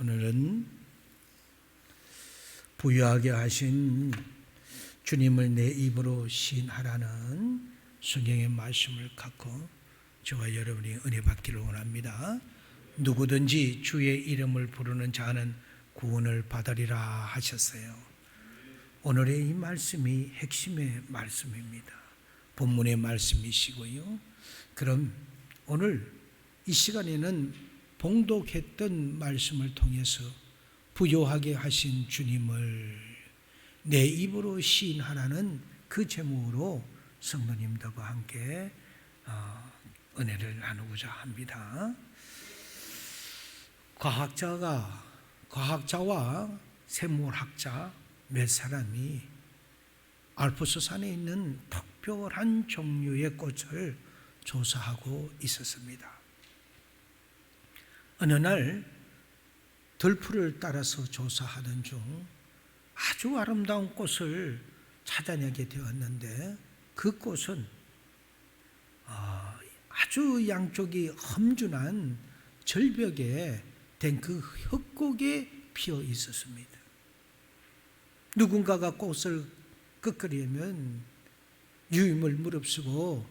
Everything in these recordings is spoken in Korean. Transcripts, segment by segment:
오늘은 부유하게 하신 주님을 내 입으로 시인하라는 성경의 말씀을 갖고 저와 여러분이 은혜 받기를 원합니다. 누구든지 주의 이름을 부르는 자는 구원을 받으리라 하셨어요. 오늘의 이 말씀이 핵심의 말씀입니다. 본문의 말씀이시고요. 그럼 오늘 이 시간에는 봉독했던 말씀을 통해서 부요하게 하신 주님을 내 입으로 시인하라는 그 제목으로 성도님들과 함께 은혜를 나누고자 합니다. 과학자와 생물학자 몇 사람이 알프스 산에 있는 특별한 종류의 꽃을 조사하고 있었습니다. 어느 날 들풀을 따라서 조사하던 중 아주 아름다운 꽃을 찾아내게 되었는데 그 꽃은 아주 양쪽이 험준한 절벽에 된 그 흙곡에 피어 있었습니다. 누군가가 꽃을 꺾으려면 유임을 무릅쓰고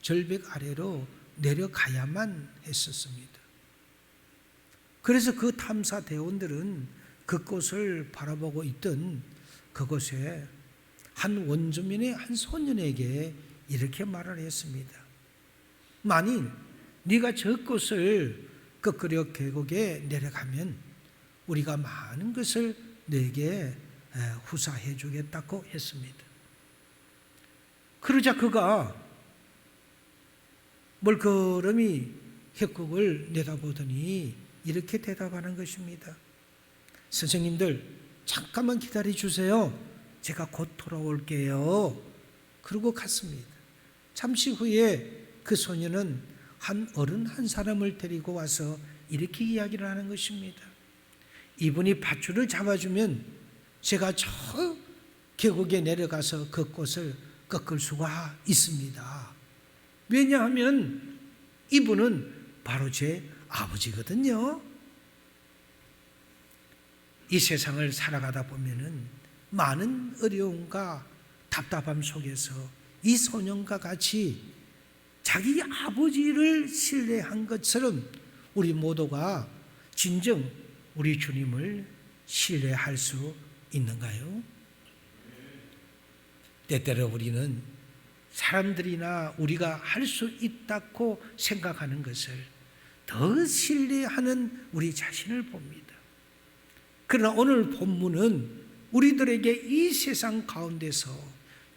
절벽 아래로 내려가야만 했었습니다. 그래서 그 탐사대원들은 그 꽃을 바라보고 있던 그곳에 한 원주민의 한 소년에게 이렇게 말을 했습니다. 만일 네가 저 꽃을 꺾으려 계곡에 내려가면 우리가 많은 것을 네게 후사해 주겠다고 했습니다. 그러자 그가 멀거름이 흙곡을 내다보더니 이렇게 대답하는 것입니다. 선생님들 잠깐만 기다려 주세요. 제가 곧 돌아올게요. 그러고 갔습니다. 잠시 후에 그 소녀는 한 어른 한 사람을 데리고 와서 이렇게 이야기를 하는 것입니다. 이분이 밧줄을 잡아주면 제가 저 계곡에 내려가서 그 꽃을 꺾을 수가 있습니다. 왜냐하면 이분은 바로 제 아버지거든요. 이 세상을 살아가다 보면은 많은 어려움과 답답함 속에서 이 소년과 같이 자기 아버지를 신뢰한 것처럼 우리 모두가 진정 우리 주님을 신뢰할 수 있는가요? 때때로 우리는 사람들이나 우리가 할 수 있다고 생각하는 것을 더 신뢰하는 우리 자신을 봅니다. 그러나 오늘 본문은 우리들에게 이 세상 가운데서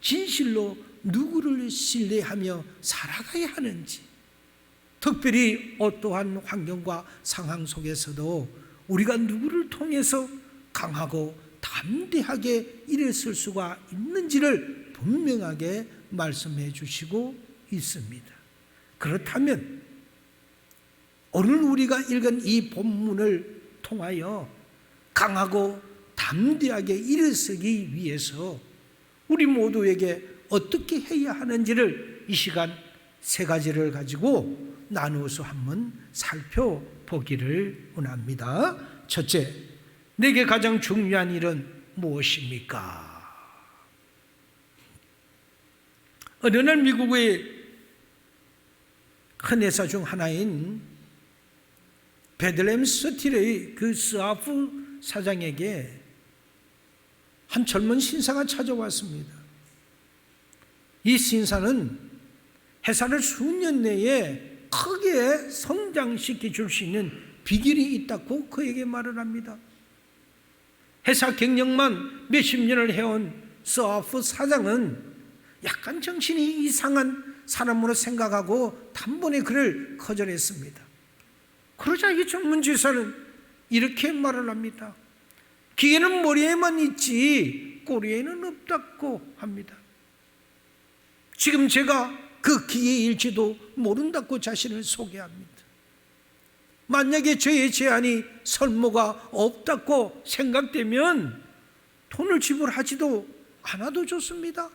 진실로 누구를 신뢰하며 살아가야 하는지, 특별히 어떠한 환경과 상황 속에서도 우리가 누구를 통해서 강하고 담대하게 일어설 수가 있는지를 분명하게 말씀해 주시고 있습니다. 그렇다면 오늘 우리가 읽은 이 본문을 통하여 강하고 담대하게 일어서기 위해서 우리 모두에게 어떻게 해야 하는지를 이 시간 세 가지를 가지고 나누어서 한번 살펴보기를 원합니다. 첫째, 내게 가장 중요한 일은 무엇입니까? 어느 날 미국의 큰 회사 중 하나인 베들레헴 스틸의 그 스아프 사장에게 한 젊은 신사가 찾아왔습니다. 이 신사는 회사를 수년 내에 크게 성장시켜 줄 수 있는 비결이 있다고 그에게 말을 합니다. 회사 경영만 몇십 년을 해온 스아프 사장은 약간 정신이 이상한 사람으로 생각하고 단번에 그를 거절했습니다. 그러자 이 젊은 지사는 이렇게 말을 합니다. 기계는 머리에만 있지 꼬리에는 없다고 합니다. 지금 제가 그 기계일지도 모른다고 자신을 소개합니다. 만약에 저의 제안이 설모가 없다고 생각되면 돈을 지불하지도 않아도 좋습니다.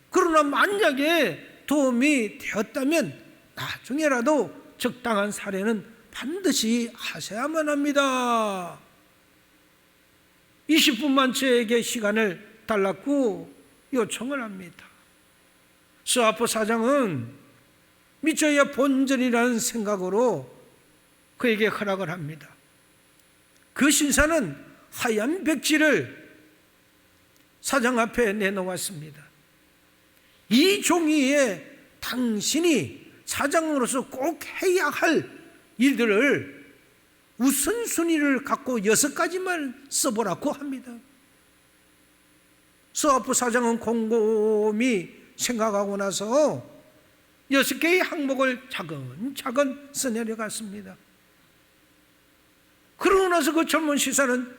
그러나 만약에 도움이 되었다면 나중에라도 적당한 사례는 반드시 하셔야만 합니다. 20분만 저에게 시간을 달라고 요청을 합니다. 스와프 사장은 믿져야 본전이라는 생각으로 그에게 허락을 합니다. 그 신사는 하얀 백지를 사장 앞에 내놓았습니다. 이 종이에 당신이 사장으로서 꼭 해야 할 일들을 우선순위를 갖고 6가지만 써보라고 합니다. 스와프 사장은 곰곰이 생각하고 나서 6개의 항목을 차근차근 써내려갔습니다. 그러고 나서 그 젊은 시사는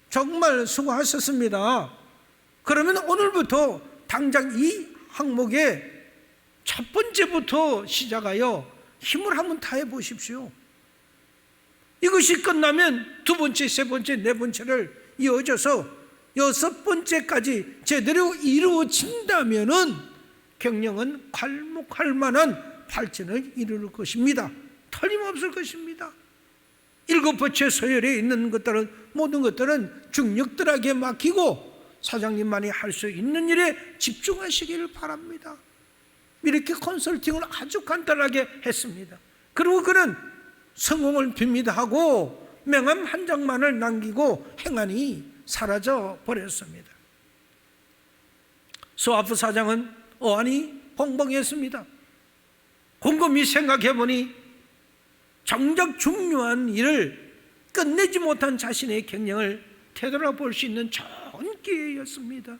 정말 수고하셨습니다. 그러면 오늘부터 당장 이 항목에 첫 번째부터 시작하여 힘을 한번 다해 보십시오. 이것이 끝나면 두 번째, 세 번째, 네 번째를 이어져서 6번째까지 제대로 이루어진다면은 경영은 괄목할 만한 발전을 이룰 것입니다. 틀림없을 것입니다. 7번째 서열에 있는 것들은, 모든 것들은 중력들에게 맡기고 사장님만이 할 수 있는 일에 집중하시기를 바랍니다. 이렇게 컨설팅을 아주 간단하게 했습니다. 그리고 그는 성공을 빕니다 하고 명함 한 장만을 남기고 행안이 사라져 버렸습니다. 스와프 사장은 어안이 벙벙했습니다. 곰곰이 생각해 보니 정작 중요한 일을 끝내지 못한 자신의 경영을 되돌아볼 수 있는 좋은 기회였습니다.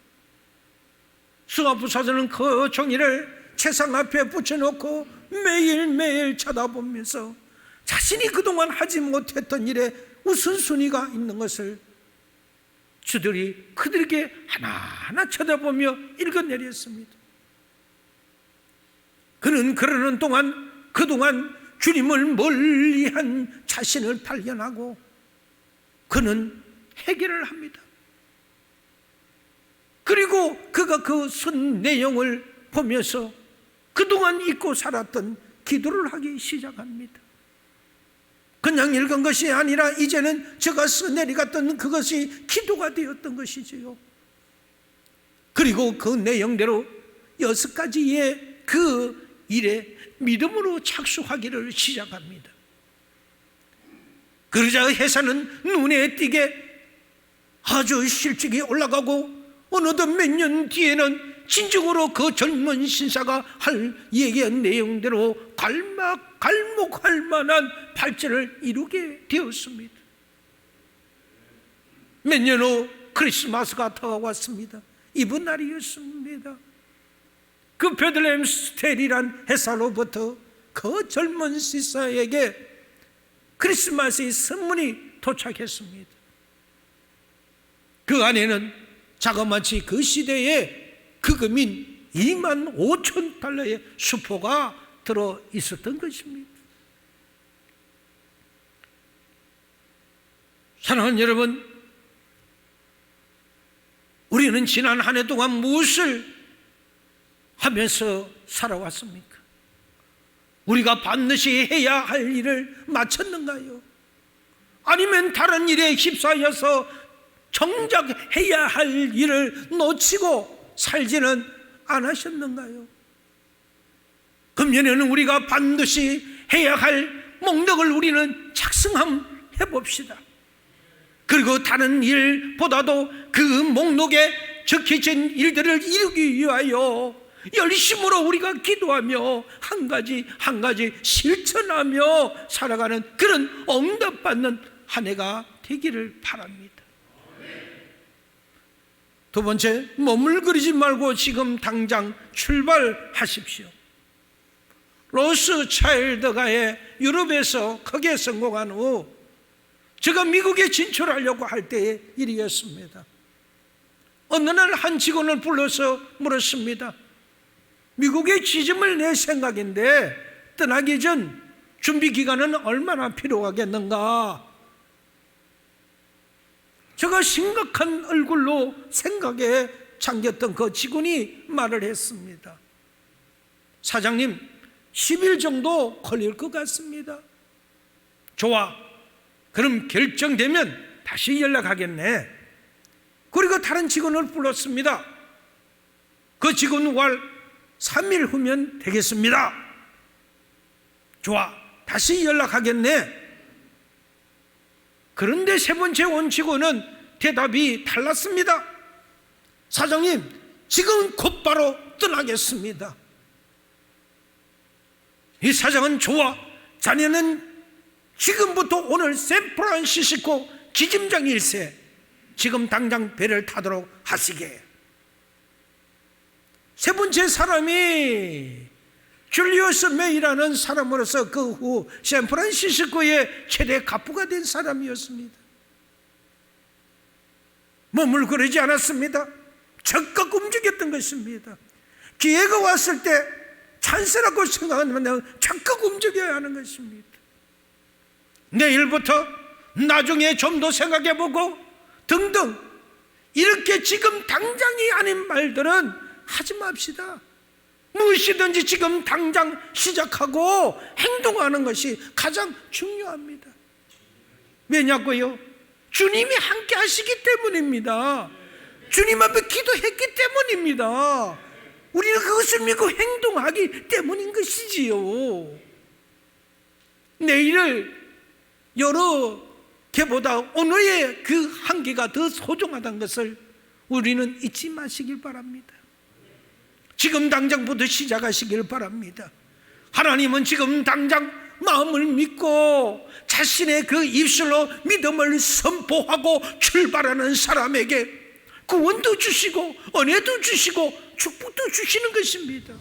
스와프 사장은 그 종이를 책상 앞에 붙여놓고 매일매일 쳐다보면서 자신이 그동안 하지 못했던 일에 우선순위가 있는 것을 그들에게 하나하나 쳐다보며 읽어내렸습니다. 그는 그러는 동안 그동안 주님을 멀리한 자신을 발견하고 그는 해결을 합니다. 그리고 그가 그 쓴 내용을 보면서 그동안 잊고 살았던 기도를 하기 시작합니다. 그냥 읽은 것이 아니라 이제는 제가 써내려갔던 그것이 기도가 되었던 것이지요. 그리고 그 내용대로 6가지의 그 일에 믿음으로 착수하기를 시작합니다. 그러자 회사는 눈에 띄게 아주 실적이 올라가고 어느덧 몇 년 뒤에는 진정으로 그 젊은 신사가 할 얘기한 내용대로 갈목할 만한 발전을 이루게 되었습니다. 몇 년 후 크리스마스가 다가왔습니다. 이번 날이었습니다. 그 베들레헴 스텔이란 회사로부터 그 젊은 신사에게 크리스마스의 선물이 도착했습니다. 그 안에는 자그마치 그 시대의 금인 25,000달러의 수포가 들어 있었던 것입니다. 사랑하는 여러분, 우리는 지난 한 해 동안 무엇을 하면서 살아왔습니까? 우리가 반드시 해야 할 일을 마쳤는가요? 아니면 다른 일에 휩싸여서 정작 해야 할 일을 놓치고 살지는 않으셨는가요? 금년에는 우리가 반드시 해야 할 목록을 우리는 작성해 봅시다. 그리고 다른 일보다도 그 목록에 적혀진 일들을 이루기 위하여 열심으로 우리가 기도하며 한 가지 한 가지 실천하며 살아가는 그런 응답받는 한 해가 되기를 바랍니다. 두 번째, 머물거리지 말고 지금 당장 출발하십시오. 로스차일드가의 유럽에서 크게 성공한 후 제가 미국에 진출하려고 할 때의 일이었습니다. 어느 날 한 직원을 불러서 물었습니다. 미국에 지점을 낼 생각인데 떠나기 전 준비 기간은 얼마나 필요하겠는가? 제가 심각한 얼굴로 생각에 잠겼던 그 직원이 말을 했습니다. 사장님, 10일 정도 걸릴 것 같습니다. 좋아, 그럼 결정되면 다시 연락하겠네. 그리고 다른 직원을 불렀습니다. 그 직원 왈 3일 후면 되겠습니다. 좋아, 다시 연락하겠네. 그런데 세 번째 온 직원은 대답이 달랐습니다. 사장님, 지금 곧바로 떠나겠습니다. 이 사장은 좋아, 자네는 지금부터 오늘 샌프란시스코 지점장일세, 지금 당장 배를 타도록 하시게. 세 번째 사람이 줄리어스 메이라는 사람으로서 그 후 샌프란시스코의 최대 갑부가 된 사람이었습니다. 몸을 그러지 않았습니다. 적극 움직였던 것입니다. 기회가 왔을 때 찬스라고 생각하면 적극 움직여야 하는 것입니다. 내일부터 나중에 좀 더 생각해보고 등등, 이렇게 지금 당장이 아닌 말들은 하지 맙시다. 무엇이든지 지금 당장 시작하고 행동하는 것이 가장 중요합니다. 왜냐고요? 주님이 함께 하시기 때문입니다. 주님 앞에 기도했기 때문입니다. 우리는 그것을 믿고 행동하기 때문인 것이지요. 내일을 여러 개보다 오늘의 그 한 개가 더 소중하다는 것을 우리는 잊지 마시길 바랍니다. 지금 당장부터 시작하시길 바랍니다. 하나님은 지금 당장 마음을 믿고 자신의 그 입술로 믿음을 선포하고 출발하는 사람에게 구원도 주시고 은혜도 주시고 축복도 주시는 것입니다.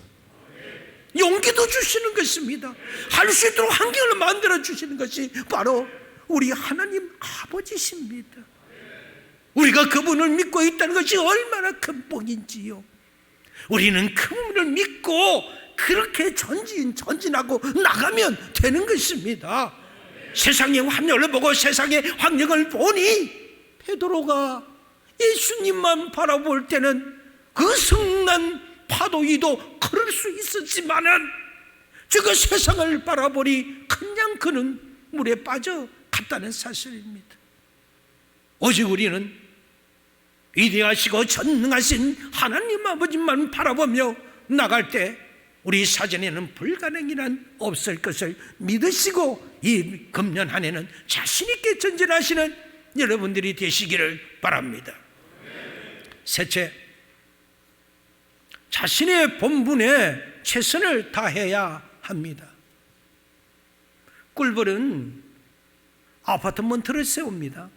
용기도 주시는 것입니다. 할 수 있도록 환경을 만들어 주시는 것이 바로 우리 하나님 아버지십니다. 우리가 그분을 믿고 있다는 것이 얼마나 큰 복인지요. 우리는 그분을 믿고 그렇게 전진하고 나가면 되는 것입니다. 세상의 환경을 보고 세상의 환경을 보니 베드로가 예수님만 바라볼 때는 그 성난 파도 위도 걸을 수 있었지만은 저거 세상을 바라보니 그냥 그는 물에 빠져갔다는 사실입니다. 오직 우리는 위대하시고 전능하신 하나님 아버지만 바라보며 나갈 때 우리 사전에는 불가능이란 없을 것을 믿으시고 이 금년 한 해는 자신 있게 전진하시는 여러분들이 되시기를 바랍니다. 셋째, 자신의 본분에 최선을 다해야 합니다. 꿀벌은 아파트먼트를 세웁니다.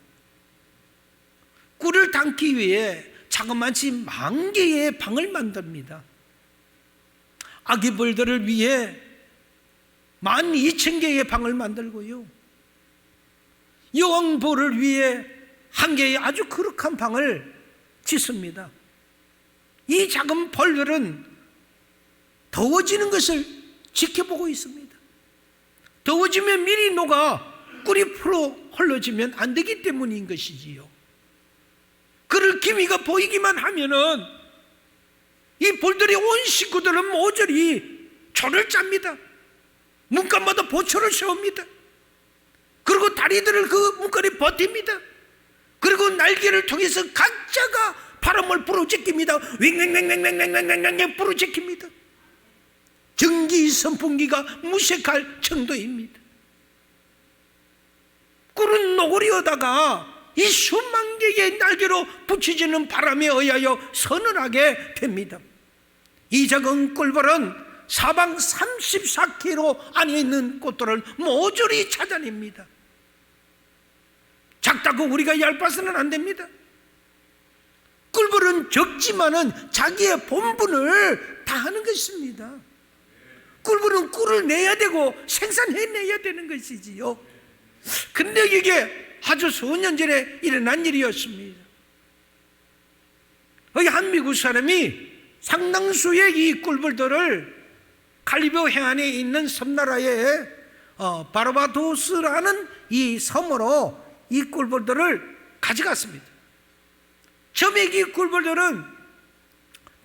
꿀을 담기 위해 자그마치 10,000개의 방을 만듭니다. 아기 벌들을 위해 12,000개의 방을 만들고요, 여왕벌을 위해 1개의 아주 거룩한 방을 짓습니다. 이 작은 벌들은 더워지는 것을 지켜보고 있습니다. 더워지면 미리 녹아 꿀이 풀어 흘러지면 안 되기 때문인 것이지요. 그럴 기미가 보이기만 하면은 이 벌들의 온 식구들은 모조리 초를 짭니다. 문간마다 보초를 세웁니다. 그리고 다리들을 그 문간에 버팁니다. 그리고 날개를 통해서 각자가 바람을 불어제낍니다. 윙윙윙윙윙윙윙윙 불어제낍니다. 전기 선풍기가 무색할 정도입니다. 꿀은 노골이어다가 이 수만 개의 날개로 붙여지는 바람에 의하여 서늘하게 됩니다. 이 작은 꿀벌은 사방 34km 안에 있는 꽃들을 모조리 찾아냅니다. 작다고 우리가 얇아서는 안 됩니다. 꿀벌은 적지만은 자기의 본분을 다하는 것입니다. 꿀벌은 꿀을 내야 되고 생산해내야 되는 것이지요. 근데 이게 아주 수년 전에 일어난 일이었습니다. 여기 한 미국 사람이 상당수의 이 꿀벌들을 칼리비아 해안에 있는 섬나라의 바르바도스라는 이 섬으로 이 꿀벌들을 가져갔습니다. 처음에 이 꿀벌들은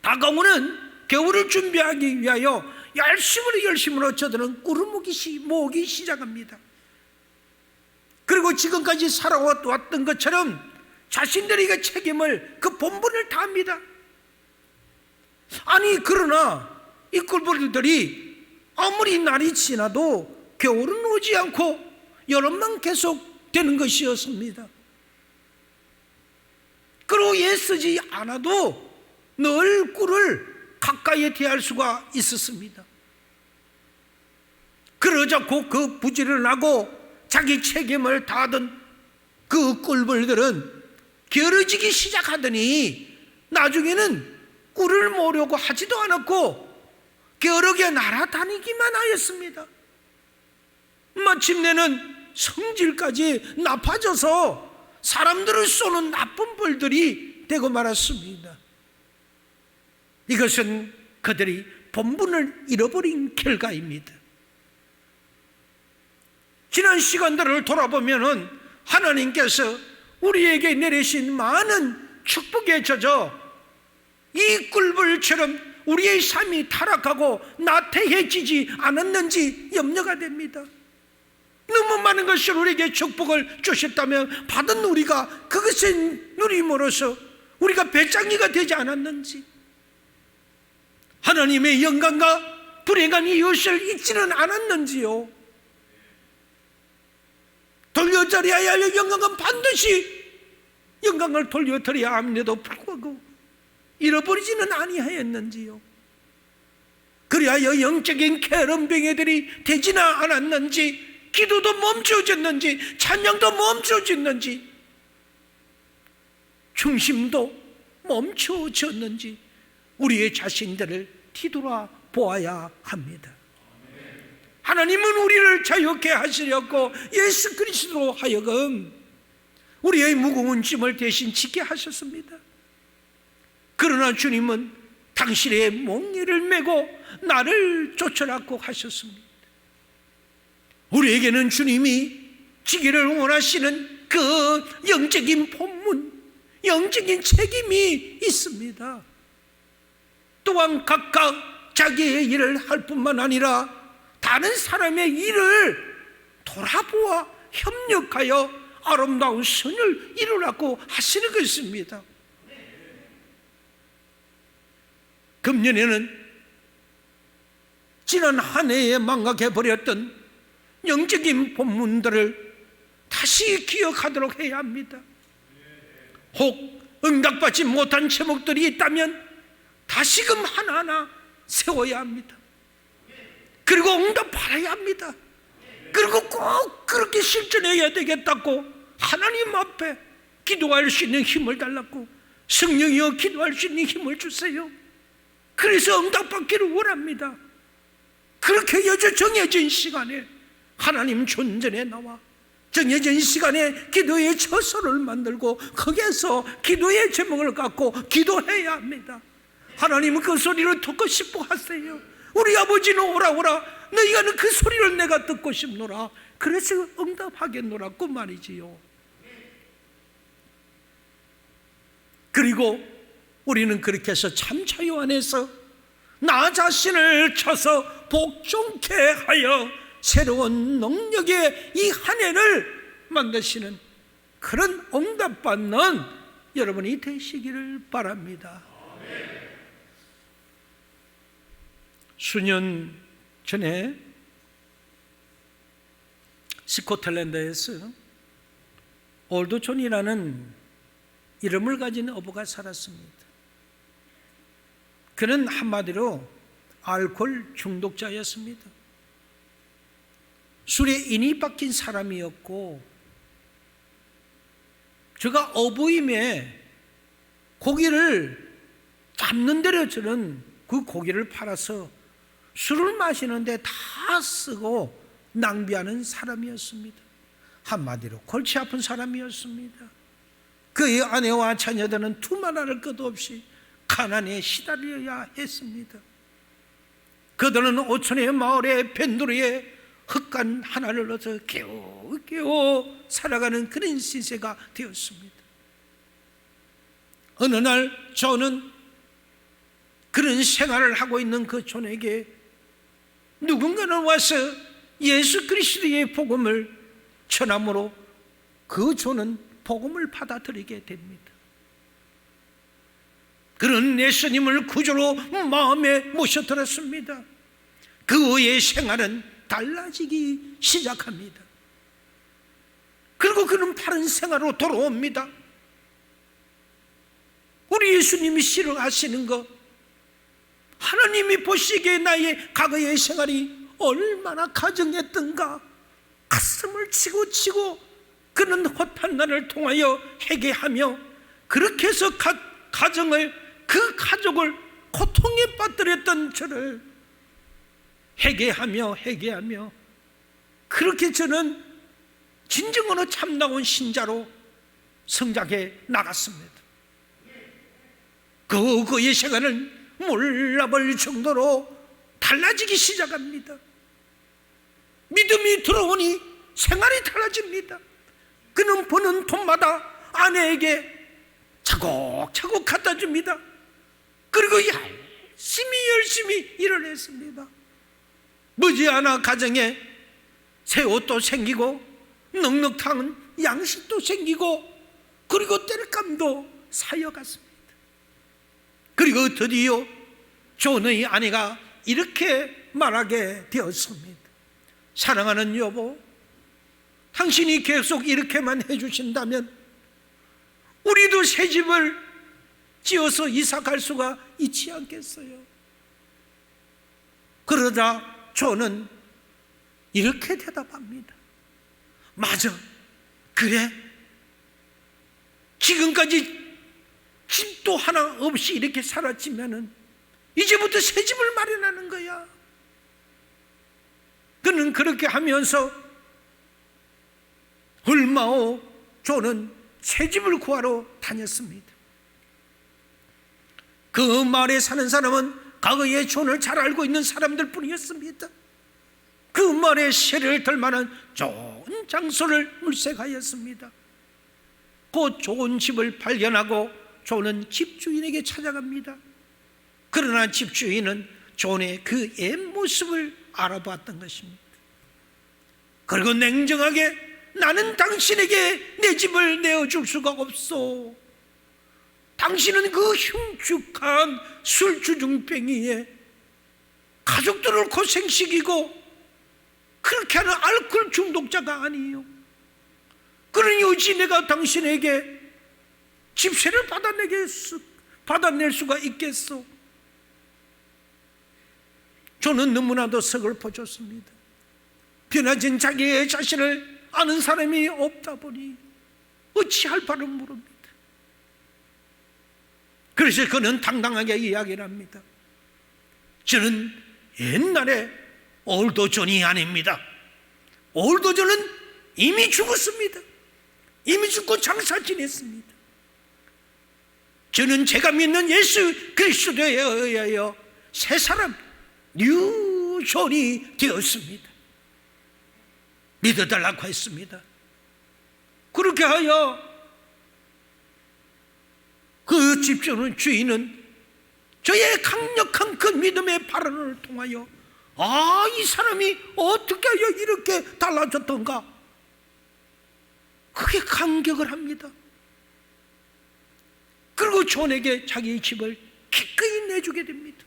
다가오는 겨울을 준비하기 위하여 열심으로 저들은 꿀을 모으기 시작합니다. 그리고 지금까지 살아왔던 것처럼 자신들에게 책임을, 그 본분을 다합니다. 아니 그러나 이 꿀벌들이 아무리 날이 지나도 겨울은 오지 않고 여름만 계속 되는 것이었습니다. 그리고 애쓰지 않아도 늘 꿀을 가까이에 대할 수가 있었습니다. 그러자 그 부지런을 하고 자기 책임을 다하던 그 꿀벌들은 게으러지기 시작하더니 나중에는 꿀을 모으려고 하지도 않았고 게으르게 날아다니기만 하였습니다. 마침내는 성질까지 나빠져서 사람들을 쏘는 나쁜 벌들이 되고 말았습니다. 이것은 그들이 본분을 잃어버린 결과입니다. 지난 시간들을 돌아보면 하나님께서 우리에게 내리신 많은 축복에 젖어 이 꿀벌처럼 우리의 삶이 타락하고 나태해지지 않았는지 염려가 됩니다. 너무 많은 것을 우리에게 축복을 주셨다면 받은 우리가 그것을 누림으로써 우리가 배짱이가 되지 않았는지, 하나님의 영광과 불행한 이웃을 잊지는 않았는지요. 돌려드려야 할 영광은 반드시 영광을 돌려드려야 함에도 불구하고 잃어버리지는 아니하였는지요. 그리하여 영적인 게으름뱅이들이 되지는 않았는지, 기도도 멈춰졌는지, 찬양도 멈춰졌는지, 중심도 멈춰졌는지 우리의 자신들을 뒤돌아 보아야 합니다. 하나님은 우리를 자유케 하시려고 예수 그리스도로 하여금 우리의 무거운 짐을 대신 지게 하셨습니다. 그러나 주님은 당신의 몽니를 메고 나를 쫓아라고 하셨습니다. 우리에게는 주님이 지기를 원하시는 그 영적인 본문, 영적인 책임이 있습니다. 또한 각각 자기의 일을 할 뿐만 아니라 다른 사람의 일을 돌아보아 협력하여 아름다운 선을 이루라고 하시는 것입니다. 금년에는 지난 한 해에 망각해버렸던 영적인 본문들을 다시 기억하도록 해야 합니다. 혹 응답받지 못한 제목들이 있다면 다시금 하나하나 세워야 합니다. 그리고 응답받아야 합니다. 그리고 꼭 그렇게 실천해야 되겠다고 하나님 앞에 기도할 수 있는 힘을 달라고, 성령이여 기도할 수 있는 힘을 주세요. 그래서 응답받기를 원합니다. 그렇게 정해진 시간에 하나님 존전에 나와 정해진 시간에 기도의 처소를 만들고 거기에서 기도의 제목을 갖고 기도해야 합니다. 하나님은 그 소리를 듣고 싶어 하세요. 우리 아버지는 오라 오라, 너희가 그 소리를 내가 듣고 싶노라. 그래서 응답하겠노라고 말이지요. 그리고 우리는 그렇게 해서 참 자유 안에서 나 자신을 쳐서 복종케 하여 새로운 능력의 이 한 해를 만드시는 그런 응답받는 여러분이 되시기를 바랍니다. 수년 전에 스코틀랜드에서 올드 존이라는 이름을 가진 어부가 살았습니다. 그는 한마디로 알코올 중독자였습니다. 술에 인이 박힌 사람이었고, 제가 어부임에 고기를 잡는 대로 저는 그 고기를 팔아서 술을 마시는데 다 쓰고 낭비하는 사람이었습니다. 한마디로 골치 아픈 사람이었습니다. 그의 아내와 자녀들은 두말할 것도 없이 가난에 시달려야 했습니다. 그들은 오천의 마을의 변두리에 흙간 하나를 얻어 겨우겨우 살아가는 그런 시세가 되었습니다. 어느 날 저는 그런 생활을 하고 있는 그 존에게 누군가는 와서 예수 그리스도의 복음을 전함으로 그 존은 복음을 받아들이게 됩니다. 그런 예수님을 구주로 마음에 모셔들었습니다. 그 후의 생활은 달라지기 시작합니다. 그리고 그는 바른 생활로 돌아옵니다. 우리 예수님이 싫어하시는 것, 하나님이 보시기에 나의 과거의 생활이 얼마나 가증했던가 가슴을 치고 그는 헛한 날을 통하여 회개하며 그렇게 해서 그 가족을 고통에 빠뜨렸던 저를 회개하며 그렇게 저는 진정으로 참나온 신자로 성장해 나갔습니다. 그의 생활은 몰라볼 정도로 달라지기 시작합니다. 믿음이 들어오니 생활이 달라집니다. 그는 버는 돈마다 아내에게 차곡차곡 갖다 줍니다. 그리고 열심히 일을 했습니다. 머지않아 가정에 새 옷도 생기고 넉넉한 양식도 생기고 그리고 땔감도 사여갔습니다. 그리고 드디어 존의 아내가 이렇게 말하게 되었습니다. 사랑하는 여보, 당신이 계속 이렇게만 해주신다면 우리도 새 집을 지어서 이사 갈 수가 있지 않겠어요? 그러자 존은 이렇게 대답합니다. 맞아, 그래. 지금까지 집도 하나 없이 이렇게 살았지만은 이제부터 새 집을 마련하는 거야. 그는 그렇게 하면서 얼마 후 존은 새 집을 구하러 다녔습니다. 그 마을에 사는 사람은 과거의 존을 잘 알고 있는 사람들 뿐이었습니다. 그 마을에 세례를 들 만한 좋은 장소를 물색하였습니다. 그 좋은 집을 발견하고 존은 집주인에게 찾아갑니다. 그러나 집주인은 존의 그 옛 모습을 알아봤던 것입니다. 그리고 냉정하게 나는 당신에게 내 집을 내어줄 수가 없어. 당신은 그 흉측한 술주정뱅이에 가족들을 고생시키고 그렇게 하는 알코올 중독자가 아니에요. 그러니 어찌 내가 당신에게 집세를 받아낼 수가 있겠소? 저는 너무나도 서글퍼졌습니다. 변화진 자기의 자신을 아는 사람이 없다 보니 어찌할 바를 모릅니다. 그래서 그는 당당하게 이야기를 합니다. 저는 옛날에 올드 존이 아닙니다. 올드 존은 이미 죽었습니다. 이미 죽고 장사 지냈습니다. 저는 제가 믿는 예수 그리스도에 의하여 새 사람 뉴 존이 되었습니다. 믿어달라고 했습니다. 그렇게 하여 그 집주인 주인은 저의 강력한 그 믿음의 발언을 통하여 이 사람이 어떻게 하여 이렇게 달라졌던가 그게 감격을 합니다. 그리고 존에게 자기 집을 기꺼이 내주게 됩니다.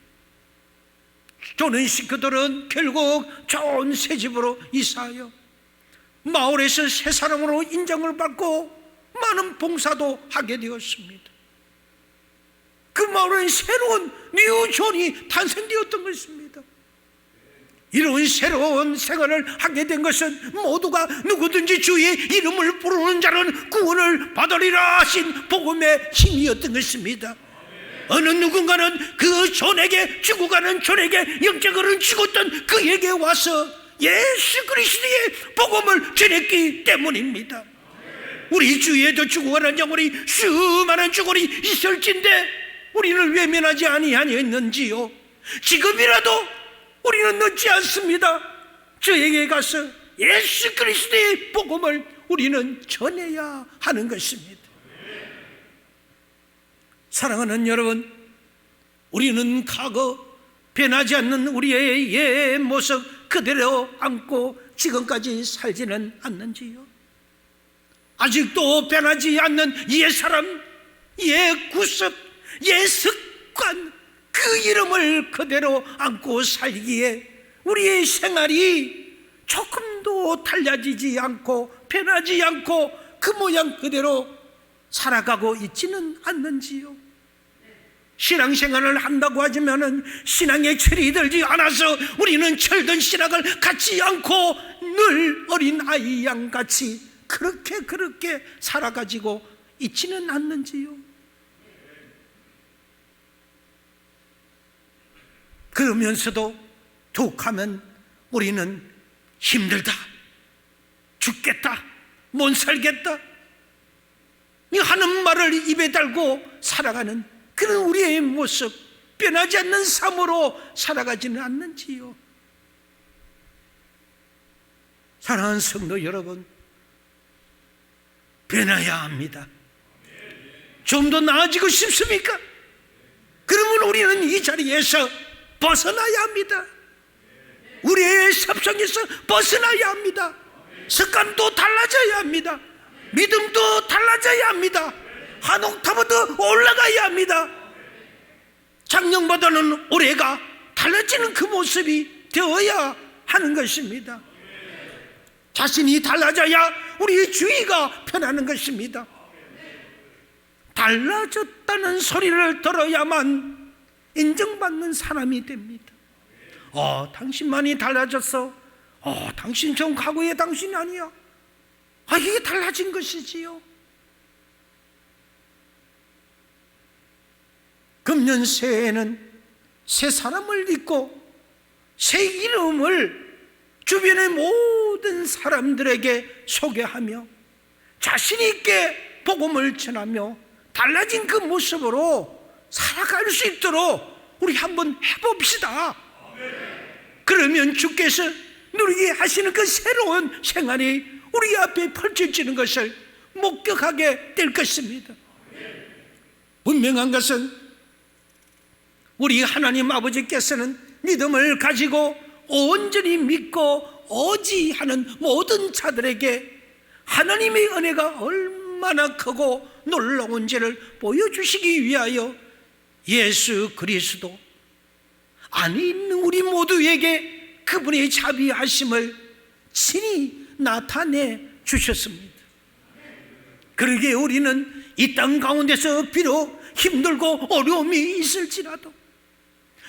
존의 식구들은 결국 좋은 새 집으로 이사하여 마을에서 새 사람으로 인정을 받고 많은 봉사도 하게 되었습니다. 그 마을엔 새로운 뉴 존이 탄생되었던 것입니다. 이런 새로운 생활을 하게 된 것은 모두가 누구든지 주의 이름을 부르는 자는 구원을 받으리라 하신 복음의 힘이었던 것입니다. 어느 누군가는 그 존에게 죽어가는 존에게 영적으로 죽었던 그에게 와서 예수 그리스도의 복음을 전했기 때문입니다. 우리 주위에도 죽어가는 영혼이 수많은 죽음이 있을진데 우리는 외면하지 아니하였는지요? 지금이라도 우리는 늦지 않습니다. 저에게 가서 예수 그리스도의 복음을 우리는 전해야 하는 것입니다. 사랑하는 여러분, 우리는 과거 변하지 않는 우리의 옛 모습 그대로 안고 지금까지 살지는 않는지요? 아직도 변하지 않는 옛사람, 옛 구습, 옛 습관, 그 이름을 그대로 안고 살기에 우리의 생활이 조금도 달라지지 않고 변하지 않고 그 모양 그대로 살아가고 있지는 않는지요? 신앙생활을 한다고 하지만은 신앙에 철이 들지 않아서 우리는 철든 신앙을 갖지 않고 늘 어린아이 양같이 그렇게 살아가지고 있지는 않는지요? 그러면서도 툭하면 우리는 힘들다, 죽겠다, 못 살겠다 이 하는 말을 입에 달고 살아가는 그런 우리의 모습, 변하지 않는 삶으로 살아가지는 않는지요? 사랑하는 성도 여러분, 변해야 합니다. 좀 더 나아지고 싶습니까? 그러면 우리는 이 자리에서 벗어나야 합니다. 우리의 삽성에서 벗어나야 합니다. 습관도 달라져야 합니다. 믿음도 달라져야 합니다. 한 옥타브 더 올라가야 합니다. 작년보다는 올해가 달라지는 그 모습이 되어야 하는 것입니다. 자신이 달라져야 우리 주위가 변하는 것입니다. 달라졌다는 소리를 들어야만 인정받는 사람이 됩니다. 당신만이 달라졌어. 당신 좀 과거의 당신이 아니야. 이게 달라진 것이지요. 금년 새해에는 새 사람을 잊고 새 이름을 주변의 모든 사람들에게 소개하며 자신 있게 복음을 전하며 달라진 그 모습으로 살아갈 수 있도록 우리 한번 해봅시다. 그러면 주께서 누리게 하시는 그 새로운 생활이 우리 앞에 펼쳐지는 것을 목격하게 될 것입니다. 분명한 것은 우리 하나님 아버지께서는 믿음을 가지고 온전히 믿고 의지하는 모든 자들에게 하나님의 은혜가 얼마나 크고 놀라운지를 보여주시기 위하여 예수 그리스도 안에 있는 우리 모두에게 그분의 자비하심을 친히 나타내 주셨습니다. 그러기에 우리는 이 땅 가운데서 비록 힘들고 어려움이 있을지라도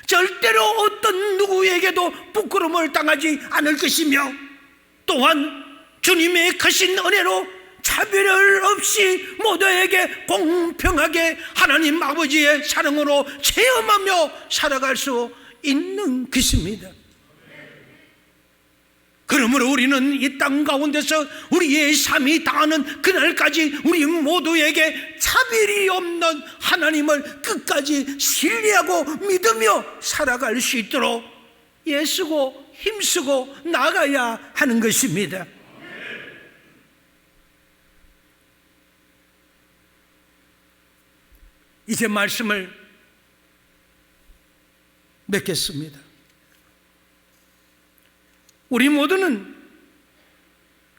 절대로 어떤 누구에게도 부끄러움을 당하지 않을 것이며, 또한 주님의 크신 은혜로 차별 없이 모두에게 공평하게 하나님 아버지의 사랑으로 체험하며 살아갈 수 있는 것입니다. 그러므로 우리는 이 땅 가운데서 우리의 삶이 다하는 그날까지 우리 모두에게 차별이 없는 하나님을 끝까지 신뢰하고 믿으며 살아갈 수 있도록 애쓰고 힘쓰고 나가야 하는 것입니다. 이제 말씀을 맺겠습니다. 우리 모두는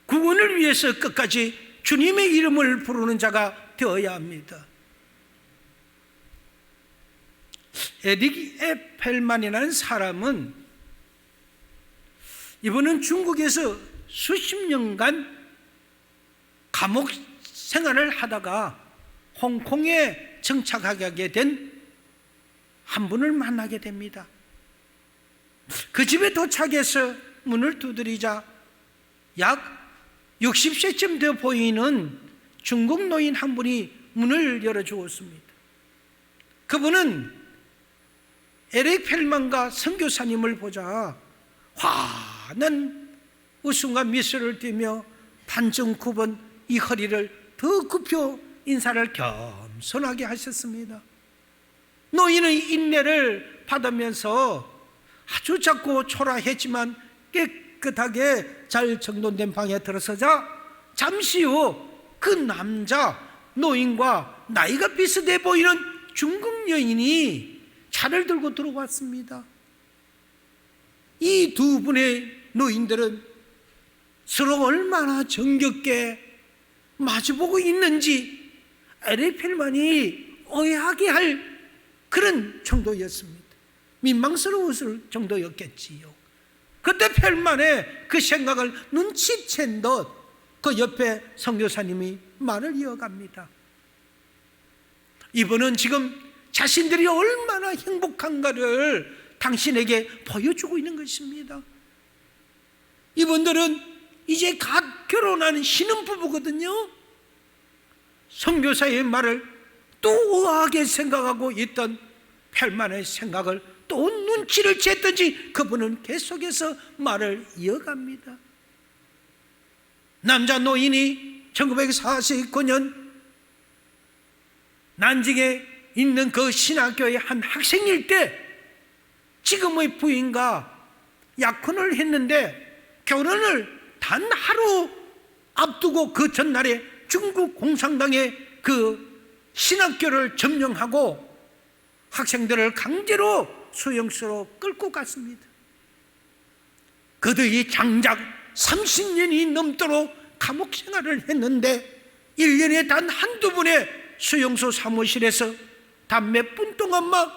구원을 위해서 끝까지 주님의 이름을 부르는 자가 되어야 합니다. 에릭 에펠만이라는 사람은 이번은 중국에서 수십 년간 감옥 생활을 하다가 홍콩에 정착하게 된 한 분을 만나게 됩니다. 그 집에 도착해서 문을 두드리자 약 60세쯤 되어 보이는 중국 노인 한 분이 문을 열어주었습니다. 그분은 에릭 펠만과 선교사님을 보자 환한 웃음과 미소를 띠며 반쯤 굽은 이 허리를 더 굽혀 인사를 겸손하게 하셨습니다. 노인은 인내를 받으면서 아주 작고 초라했지만 깨끗하게 잘 정돈된 방에 들어서자 잠시 후 그 남자 노인과 나이가 비슷해 보이는 중국 여인이 차를 들고 들어왔습니다. 이 두 분의 노인들은 서로 얼마나 정겹게 마주보고 있는지 엘레펠만이 의아하게 할 그런 정도였습니다. 민망스러웠을 정도였겠지요. 그때 펠만의 그 생각을 눈치챈 듯 그 옆에 선교사님이 말을 이어갑니다. 이분은 지금 자신들이 얼마나 행복한가를 당신에게 보여주고 있는 것입니다. 이분들은 이제 갓 결혼한 신혼부부거든요. 선교사의 말을 또 의아하게 생각하고 있던 펠만의 생각을 또 눈치를 챘든지 그분은 계속해서 말을 이어갑니다. 남자 노인이 1949년 난징에 있는 그 신학교의 한 학생일 때 지금의 부인과 약혼을 했는데 결혼을 단 하루 앞두고 그 전날에 중국 공산당의 그 신학교를 점령하고 학생들을 강제로 수용소로 끌고 갔습니다. 그들이 장작 30년이 넘도록 감옥 생활을 했는데 1년에 단 한두 번의 수용소 사무실에서 단 몇 분 동안만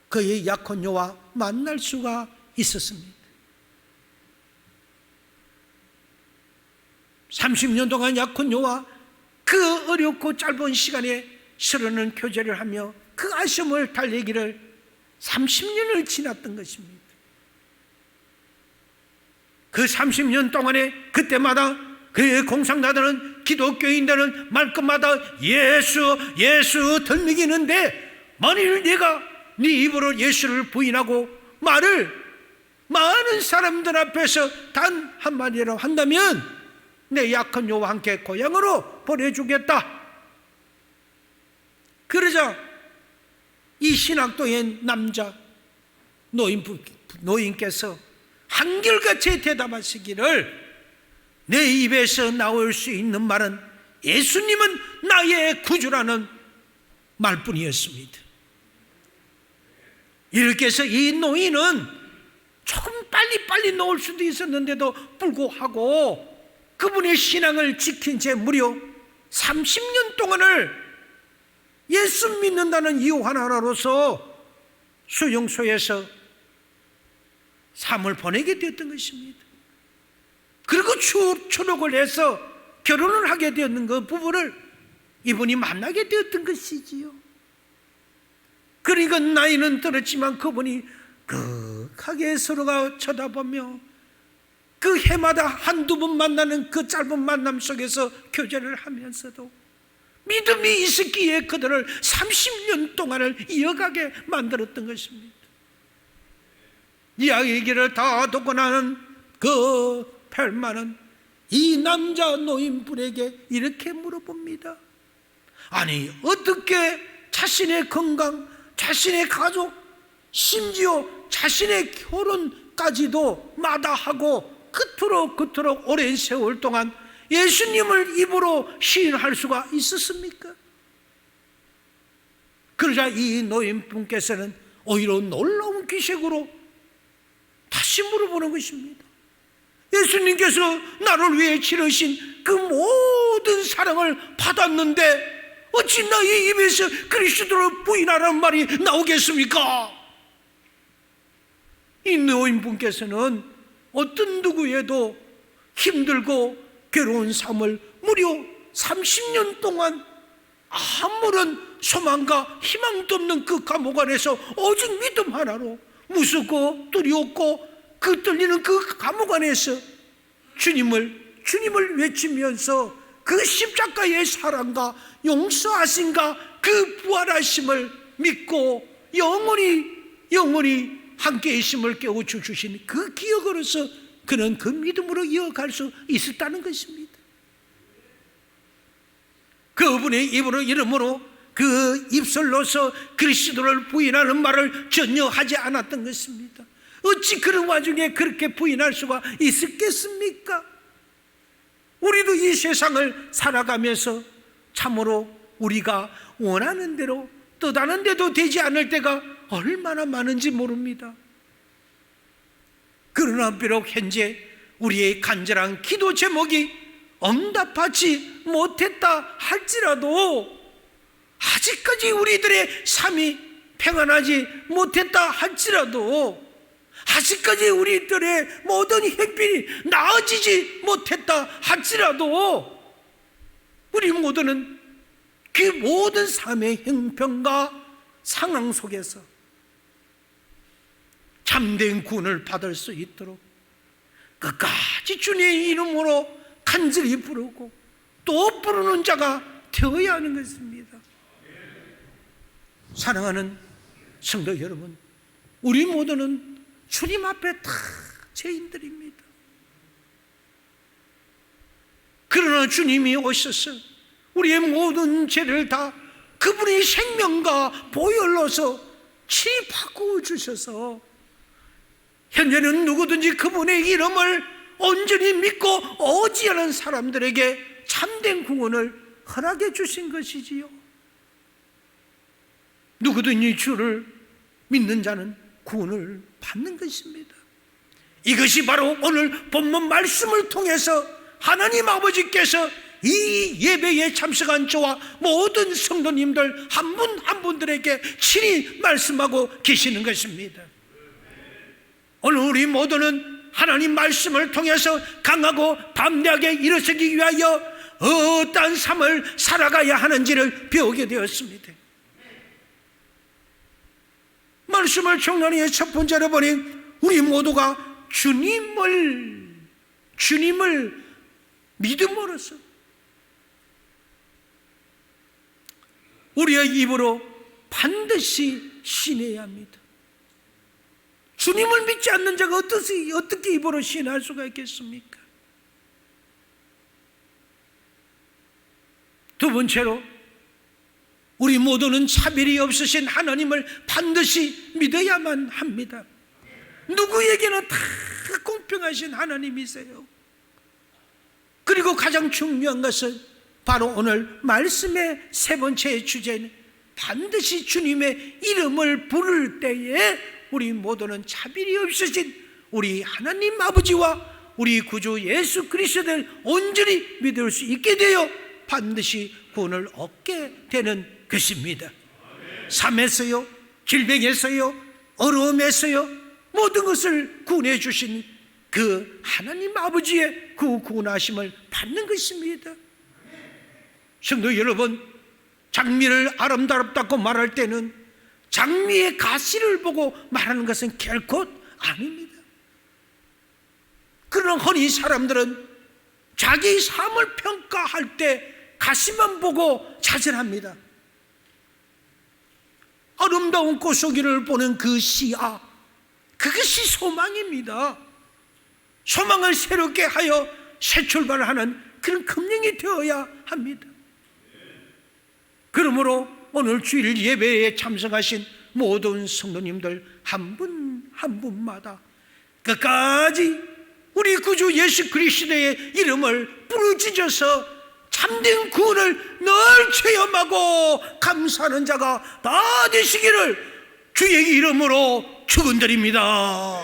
그의 약혼녀와 만날 수가 있었습니다. 30년 동안 약혼녀와 그 어렵고 짧은 시간에 서로는 교제를 하며 그 아쉬움을 달래기를 30년을 지났던 것입니다. 그 30년 동안에 그때마다 그 공산가들은 기독교인들은 말끝마다 예수 덜미기는데 만일 내가 네 입으로 예수를 부인하고 말을 많은 사람들 앞에서 단 한마디라도 한다면 내 약한 요와 함께 고향으로 보내주겠다. 그러자 이 신학도의 남자 노인께서 한결같이 대답하시기를 내 입에서 나올 수 있는 말은 예수님은 나의 구주라는 말뿐이었습니다. 이렇게 해서 이 노인은 조금 빨리 놓을 수도 있었는데도 불구하고 그분의 신앙을 지킨 채 무려 30년 동안을 예수 믿는다는 이유 하나로서 수용소에서 삶을 보내게 되었던 것입니다. 그리고 초록을 해서 결혼을 하게 되었는 그 부부를 이분이 만나게 되었던 것이지요. 그러니까 나이는 들었지만 그분이 극하게 서로가 쳐다보며 그 해마다 한두 번 만나는 그 짧은 만남 속에서 교제를 하면서도 믿음이 있었기에 그들을 30년 동안을 이어가게 만들었던 것입니다. 이 얘기를 다 듣고 나는 그 펠만은 이 남자 노인분에게 이렇게 물어봅니다. 아니 어떻게 자신의 건강, 자신의 가족, 심지어 자신의 결혼까지도 마다하고 그토록 오랜 세월 동안 예수님을 입으로 시인할 수가 있었습니까? 그러자 이 노인분께서는 오히려 놀라운 기색으로 다시 물어보는 것입니다. 예수님께서 나를 위해 치르신 그 모든 사랑을 받았는데 어찌 나의 입에서 그리스도를 부인하라는 말이 나오겠습니까? 이 노인분께서는 어떤 누구에도 힘들고 괴로운 삶을 무려 30년 동안 아무런 소망과 희망도 없는 그 감옥 안에서 오직 믿음 하나로 무섭고 두려웠고 그 떨리는 그 감옥 안에서 주님을 외치면서 그 십자가의 사랑과 용서하심과 그 부활하심을 믿고 영원히 함께 있음을 깨우쳐 주신 그 기억으로서 그는 그 믿음으로 이어갈 수 있었다는 것입니다. 그분의 입으로 이름으로 그 입술로서 그리스도를 부인하는 말을 전혀 하지 않았던 것입니다. 어찌 그런 와중에 그렇게 부인할 수가 있었겠습니까? 우리도 이 세상을 살아가면서 참으로 우리가 원하는 대로 뜻하는 대로 되지 않을 때가 얼마나 많은지 모릅니다. 그러나 비록 현재 우리의 간절한 기도 제목이 응답하지 못했다 할지라도, 아직까지 우리들의 삶이 평안하지 못했다 할지라도, 아직까지 우리들의 모든 형편이 나아지지 못했다 할지라도, 우리 모두는 그 모든 삶의 형편과 상황 속에서 참된 구원을 받을 수 있도록 끝까지 주님의 이름으로 간절히 부르고 또 부르는 자가 되어야 하는 것입니다. 사랑하는 성도 여러분, 우리 모두는 주님 앞에 다 죄인들입니다. 그러나 주님이 오셔서 우리의 모든 죄를 다 그분의 생명과 보혈로서 친히 바꾸어 주셔서 현재는 누구든지 그분의 이름을 온전히 믿고 의지하는 사람들에게 참된 구원을 허락해 주신 것이지요. 누구든지 주를 믿는 자는 구원을 받는 것입니다. 이것이 바로 오늘 본문 말씀을 통해서 하나님 아버지께서 이 예배에 참석한 저와 모든 성도님들 한 분 한 분들에게 친히 말씀하고 계시는 것입니다. 오늘 우리 모두는 하나님 말씀을 통해서 강하고 담대하게 일어서기 위하여 어떠한 삶을 살아가야 하는지를 배우게 되었습니다. 말씀을 청년의 첫 번째로 보니 우리 모두가 주님을 믿음으로써 우리의 입으로 반드시 시인해야 합니다. 주님을 믿지 않는 자가 어떻게 입으로 시인할 수가 있겠습니까? 두 번째로 우리 모두는 차별이 없으신 하나님을 반드시 믿어야만 합니다. 누구에게나 다 공평하신 하나님이세요. 그리고 가장 중요한 것은 바로 오늘 말씀의 세 번째 주제는 반드시 주님의 이름을 부를 때에 우리 모두는 차별이 없으신 우리 하나님 아버지와 우리 구주 예수 그리스도를 온전히 믿을 수 있게 되어 반드시 구원을 얻게 되는 것입니다. 삶에서요, 질병에서요, 어려움에서요, 모든 것을 구원해 주신 그 하나님 아버지의 그 구원하심을 받는 것입니다. 성도 여러분, 장미를 아름답다고 말할 때는 장미의 가시를 보고 말하는 것은 결코 아닙니다. 그러나 흔히 사람들은 자기 삶을 평가할 때 가시만 보고 자질합니다. 아름다운 꽃송이를 보는 그 시야, 그것이 소망입니다. 소망을 새롭게 하여 새 출발하는 그런 금령이 되어야 합니다. 그러므로 오늘 주일 예배에 참석하신 모든 성도님들 한 분 한 분마다 끝까지 우리 구주 예수 그리스도의 이름을 부르짖어서 참된 구원을 늘 체험하고 감사하는 자가 다 되시기를 주의 이름으로 축원드립니다.